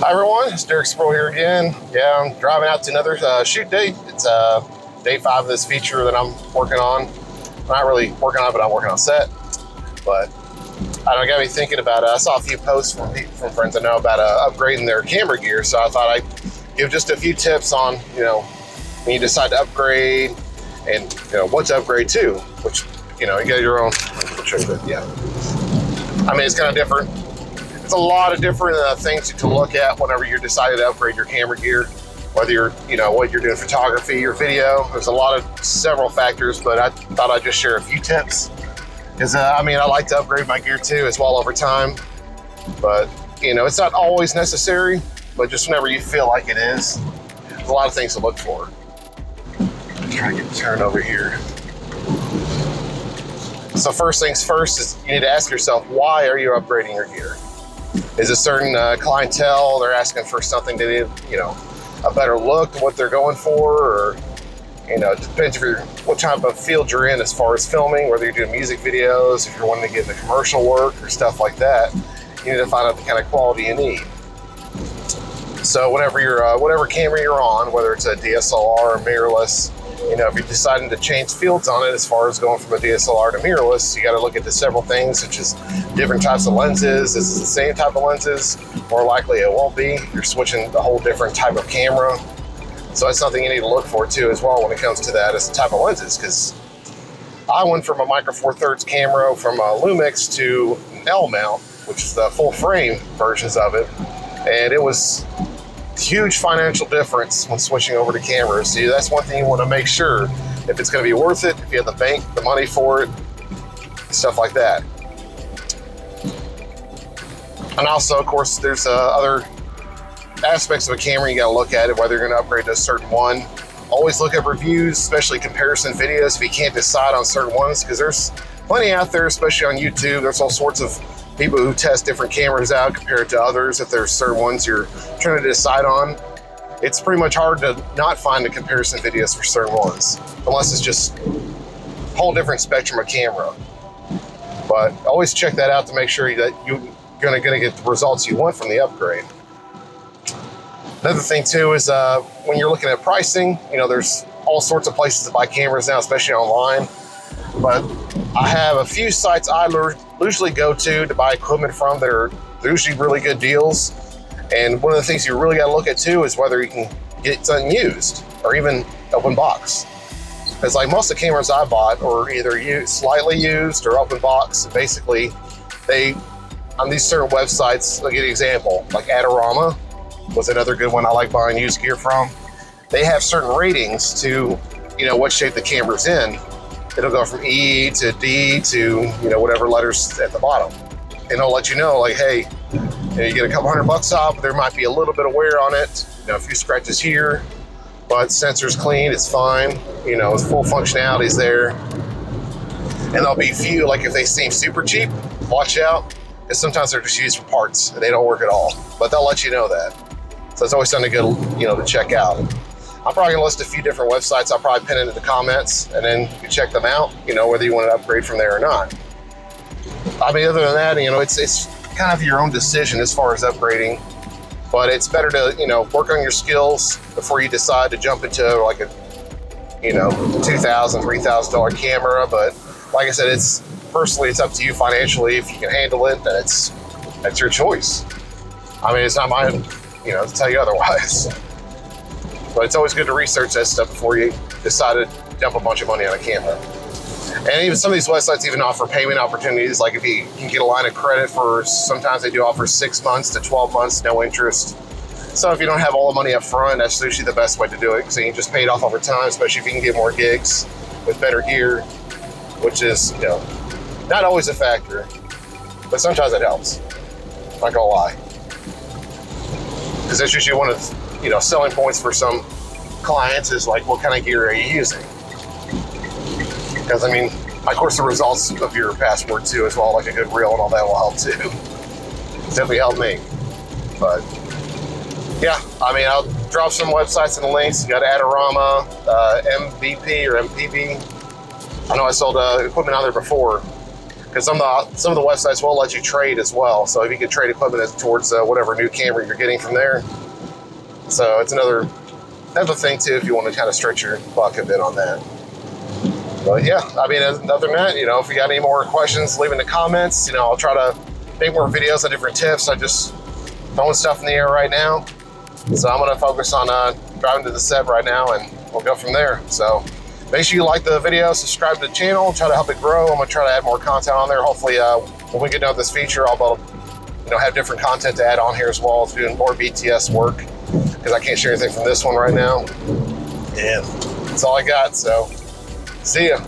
Hi everyone, it's Derek Sproul here again. Yeah, I'm driving out to another shoot date. It's day 5 of this feature that I'm working on. I'm not really working on it, but I'm working on set. But I don't know, it got me thinking about I saw a few posts from friends I know about upgrading their camera gear. So I thought I'd give just a few tips on, when you decide to upgrade and, what to upgrade to, which, you get your own, I'll show you that, yeah. I mean, it's kind of different. It's a lot of different things to look at whenever you're deciding to upgrade your camera gear, whether you're, what you're doing photography or video. There's several factors, but I thought I'd just share a few tips. Because, I like to upgrade my gear too as well over time, but, it's not always necessary, but just whenever you feel like it is, there's a lot of things to look for. Try to get turned over here. So first things first is you need to ask yourself, why are you upgrading your gear? Is a certain clientele, they're asking for something to need, a better look to what they're going for, or, it depends what type of field you're in as far as filming, whether you're doing music videos, if you're wanting to get into commercial work or stuff like that, you need to find out the kind of quality you need. So whenever you're, whatever camera you're on, whether it's a DSLR or mirrorless, if you're deciding to change fields on it as far as going from a DSLR to mirrorless, you got to look at the several things such as different types of lenses. Is it the same type of lenses? More likely it won't be. You're switching a whole different type of camera. So that's something you need to look for too as well when it comes to that, is the type of lenses. Because I went from a Micro Four Thirds camera from a Lumix to an L mount, which is the full frame versions of it. And it was huge financial difference when switching over to cameras. See, that's one thing you want to make sure if it's going to be worth it, if you have the bank, the money for it, stuff like that. And also, of course, there's other aspects of a camera you got to look at, it, whether you're going to upgrade to a certain one. Always look at reviews, especially comparison videos if you can't decide on certain ones, because there's plenty out there, especially on YouTube. There's all sorts of people who test different cameras out compared to others. If there's certain ones you're trying to decide on, it's pretty much hard to not find the comparison videos for certain ones, unless it's just a whole different spectrum of camera. But always check that out to make sure that you're gonna get the results you want from the upgrade. Another thing too is when you're looking at pricing, there's all sorts of places to buy cameras now, especially online. But I have a few sites I usually go to buy equipment from that are usually really good deals. And one of the things you really got to look at too is whether you can get something used or even open box. Because like most of the cameras I bought are either slightly used or open box. Basically, on these certain websites, I'll give you an example, like Adorama was another good one I like buying used gear from. They have certain ratings to, what shape the camera's in. It'll go from E to D to, whatever letters at the bottom. And it'll let you know, like, hey, you get a couple $100 off, there might be a little bit of wear on it, a few scratches here, but sensor's clean, it's fine, its full functionality's there. And there'll be a few, like if they seem super cheap, watch out, because sometimes they're just used for parts and they don't work at all, but they'll let you know that. So it's always something good, to check out. I'm probably gonna list a few different websites. I'll probably pin it in the comments, and then you can check them out, whether you want to upgrade from there or not. Other than that, it's kind of your own decision as far as upgrading, but it's better to, work on your skills before you decide to jump into like a, $2,000, $3,000 camera. But like I said, it's up to you financially. If you can handle it, then that's your choice. It's not mine, to tell you otherwise. But it's always good to research that stuff before you decide to dump a bunch of money on a camera. And even some of these websites even offer payment opportunities. Like if you can get a line of credit sometimes they do offer 6 months to 12 months, no interest. So if you don't have all the money up front, that's usually the best way to do it. So you can just pay it off over time, especially if you can get more gigs with better gear, which is, not always a factor, but sometimes it helps. I'm not gonna lie. Because that's usually one of selling points for some clients is like, what kind of gear are you using? Because of course, the results of your passport too, as well, like a good reel and all that will help too. It's definitely helped me. But yeah, I'll drop some websites in the links. You got Adorama, MVP or MPB. I know I sold equipment on there before. because some of the websites will let you trade as well. So if you could trade equipment towards whatever new camera you're getting from there. So it's another thing too if you want to kind of stretch your buck a bit on that. But yeah, I mean, other than that, if you got any more questions, leave in the comments. I'll try to make more videos on different tips. I just throwing stuff in the air right now. So I'm going to focus on driving to the set right now, and we'll go from there. So make sure you like the video, subscribe to the channel, try to help it grow. I'm going to try to add more content on there. Hopefully, when we get done with this feature, I'll be able to, have different content to add on here as well as doing more BTS work, because I can't share anything from this one right now. And that's all I got. So see ya.